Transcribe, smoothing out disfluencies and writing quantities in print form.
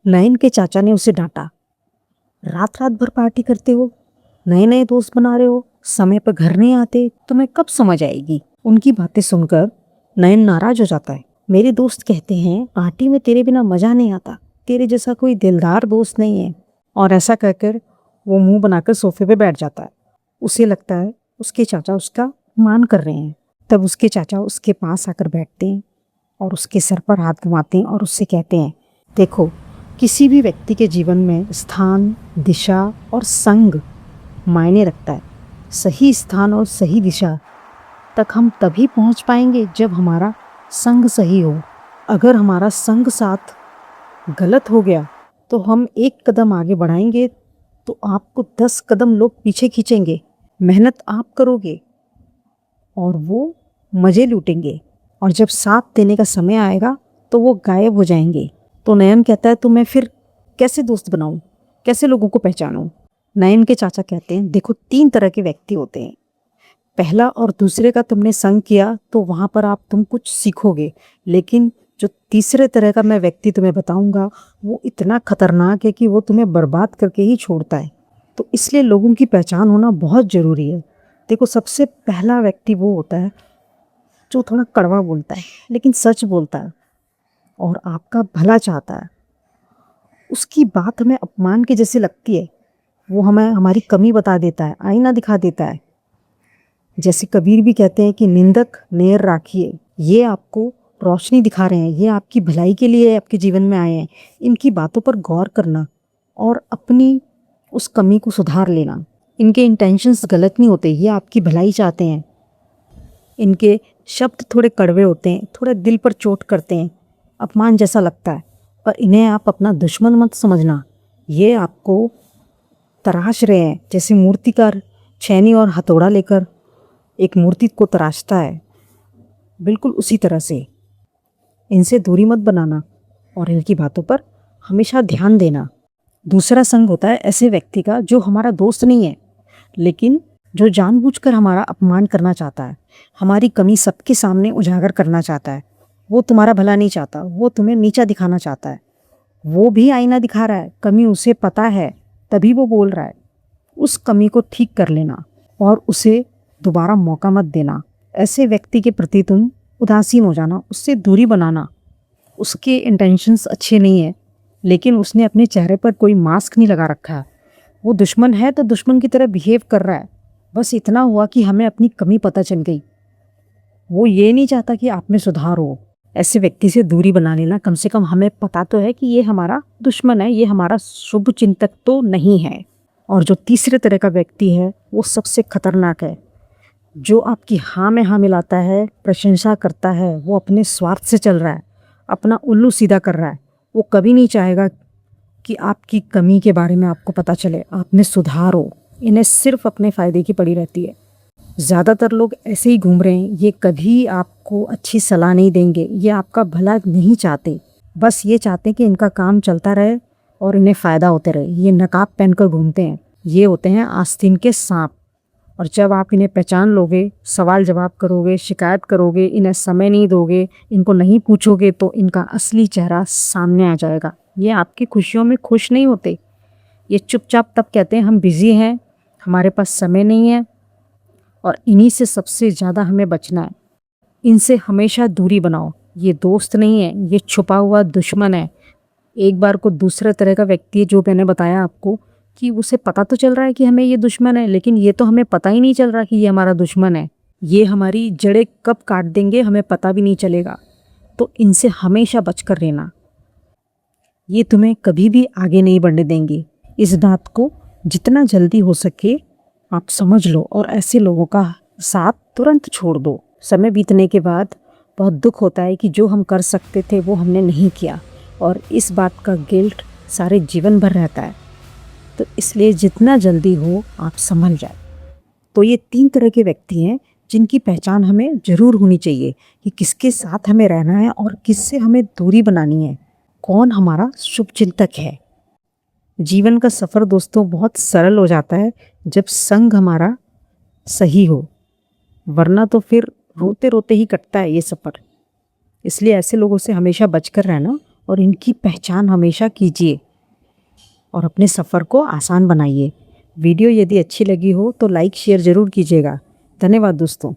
नयन के चाचा ने उसे डांटा, रात रात भर पार्टी करते हो, नए नए दोस्त बना रहे हो, समय पर घर नहीं आते, तुम्हें कब समझ आएगी। उनकी बातें सुनकर नयन नाराज हो जाता है। मेरे दोस्त कहते हैं पार्टी में तेरे बिना मजा नहीं आता, तेरे जैसा कोई दिलदार दोस्त नहीं है। और ऐसा कहकर वो मुंह बनाकर सोफे पे बैठ जाता है। उसे लगता है उसके चाचा उसका मान कर रहे हैं। तब उसके चाचा उसके पास आकर बैठते हैं और उसके सर पर हाथ घुमाते हैं और उससे कहते हैं, देखो, किसी भी व्यक्ति के जीवन में स्थान, दिशा और संग मायने रखता है। सही स्थान और सही दिशा तक हम तभी पहुंच पाएंगे जब हमारा संग सही हो। अगर हमारा संग साथ गलत हो गया तो हम एक कदम आगे बढ़ाएंगे तो आपको 10 कदम लोग पीछे खींचेंगे। मेहनत आप करोगे और वो मज़े लूटेंगे, और जब साथ देने का समय आएगा तो वो गायब हो जाएंगे। तो नयन कहता है, तो मैं फिर कैसे दोस्त बनाऊं, कैसे लोगों को पहचानूं। नयन के चाचा कहते हैं, देखो, 3 तरह के व्यक्ति होते हैं। पहला और दूसरे का तुमने संग किया तो वहाँ पर तुम कुछ सीखोगे, लेकिन जो तीसरे तरह का मैं व्यक्ति तुम्हें बताऊंगा वो इतना खतरनाक है कि वो तुम्हें बर्बाद करके ही छोड़ता है। तो इसलिए लोगों की पहचान होना बहुत ज़रूरी है। देखो, सबसे पहला व्यक्ति वो होता है जो थोड़ा कड़वा बोलता है लेकिन सच बोलता है और आपका भला चाहता है। उसकी बात हमें अपमान की जैसी लगती है। वो हमें हमारी कमी बता देता है, आईना दिखा देता है। जैसे कबीर भी कहते हैं कि निंदक नेर राखिए, ये आपको रोशनी दिखा रहे हैं, ये आपकी भलाई के लिए आपके जीवन में आए हैं। इनकी बातों पर गौर करना और अपनी उस कमी को सुधार लेना। इनके इंटेंशंस गलत नहीं होते, ये आपकी भलाई चाहते हैं। इनके शब्द थोड़े कड़वे होते हैं, थोड़े दिल पर चोट करते हैं, अपमान जैसा लगता है, पर इन्हें आप अपना दुश्मन मत समझना। ये आपको तराश रहे हैं, जैसे मूर्तिकार छेनी और हथौड़ा लेकर एक मूर्ति को तराशता है, बिल्कुल उसी तरह से। इनसे दूरी मत बनाना और इनकी बातों पर हमेशा ध्यान देना। दूसरा संग होता है ऐसे व्यक्ति का जो हमारा दोस्त नहीं है, लेकिन जो जानबूझकर हमारा अपमान करना चाहता है, हमारी कमी सबके सामने उजागर करना चाहता है। वो तुम्हारा भला नहीं चाहता, वो तुम्हें नीचा दिखाना चाहता है। वो भी आईना दिखा रहा है, कमी उसे पता है, तभी वो बोल रहा है। उस कमी को ठीक कर लेना और उसे दोबारा मौका मत देना। ऐसे व्यक्ति के प्रति तुम उदासीन हो जाना, उससे दूरी बनाना। उसके इंटेंशंस अच्छे नहीं है, लेकिन उसने अपने चेहरे पर कोई मास्क नहीं लगा रखा है। वो दुश्मन है तो दुश्मन की तरह बिहेव कर रहा है। बस इतना हुआ कि हमें अपनी कमी पता चल गई। वो ये नहीं चाहता कि आप में सुधार हो। ऐसे व्यक्ति से दूरी बना लेना। कम से कम हमें पता तो है कि ये हमारा दुश्मन है, ये हमारा शुभ चिंतक तो नहीं है। और जो तीसरे तरह का व्यक्ति है वो सबसे खतरनाक है, जो आपकी हाँ में हाँ मिलाता है, प्रशंसा करता है। वो अपने स्वार्थ से चल रहा है, अपना उल्लू सीधा कर रहा है। वो कभी नहीं चाहेगा कि आपकी कमी के बारे में आपको पता चले, आप में सुधार हो। इन्हें सिर्फ अपने फ़ायदे की पड़ी रहती है। ज़्यादातर लोग ऐसे ही घूम रहे हैं। ये कभी आपको अच्छी सलाह नहीं देंगे, ये आपका भला नहीं चाहते। बस ये चाहते हैं कि इनका काम चलता रहे और इन्हें फ़ायदा होते रहे। ये नकाब पहनकर घूमते हैं। ये होते हैं आस्तीन के सांप। और जब आप इन्हें पहचान लोगे, सवाल जवाब करोगे, शिकायत करोगे, इन्हें समय नहीं दोगे, इनको नहीं पूछोगे, तो इनका असली चेहरा सामने आ जाएगा। ये आपकी खुशियों में खुश नहीं होते। ये चुपचाप तब कहते हैं हम बिज़ी हैं, हमारे पास समय नहीं है। और इन्हीं से सबसे ज़्यादा हमें बचना है। इनसे हमेशा दूरी बनाओ। ये दोस्त नहीं है, ये छुपा हुआ दुश्मन है। एक बार को दूसरे तरह का व्यक्ति है, जो मैंने बताया आपको, कि उसे पता तो चल रहा है कि हमें ये दुश्मन है, लेकिन ये तो हमें पता ही नहीं चल रहा कि ये हमारा दुश्मन है। ये हमारी जड़ें कब काट देंगे हमें पता भी नहीं चलेगा। तो इनसे हमेशा बचकर रहना। ये तुम्हें कभी भी आगे नहीं बढ़ने देंगे। इस बात को जितना जल्दी हो सके आप समझ लो और ऐसे लोगों का साथ तुरंत छोड़ दो। समय बीतने के बाद बहुत दुख होता है कि जो हम कर सकते थे वो हमने नहीं किया, और इस बात का गिल्ट सारे जीवन भर रहता है। तो इसलिए जितना जल्दी हो आप संभल जाए। तो ये 3 तरह के व्यक्ति हैं जिनकी पहचान हमें ज़रूर होनी चाहिए कि किसके साथ हमें रहना है और किससे हमें दूरी बनानी है, कौन हमारा शुभचिंतक है। जीवन का सफ़र दोस्तों बहुत सरल हो जाता है जब संग हमारा सही हो, वरना तो फिर रोते रोते ही कटता है ये सफ़र। इसलिए ऐसे लोगों से हमेशा बचकर रहना और इनकी पहचान हमेशा कीजिए और अपने सफ़र को आसान बनाइए। वीडियो यदि अच्छी लगी हो तो लाइक शेयर ज़रूर कीजिएगा। धन्यवाद दोस्तों।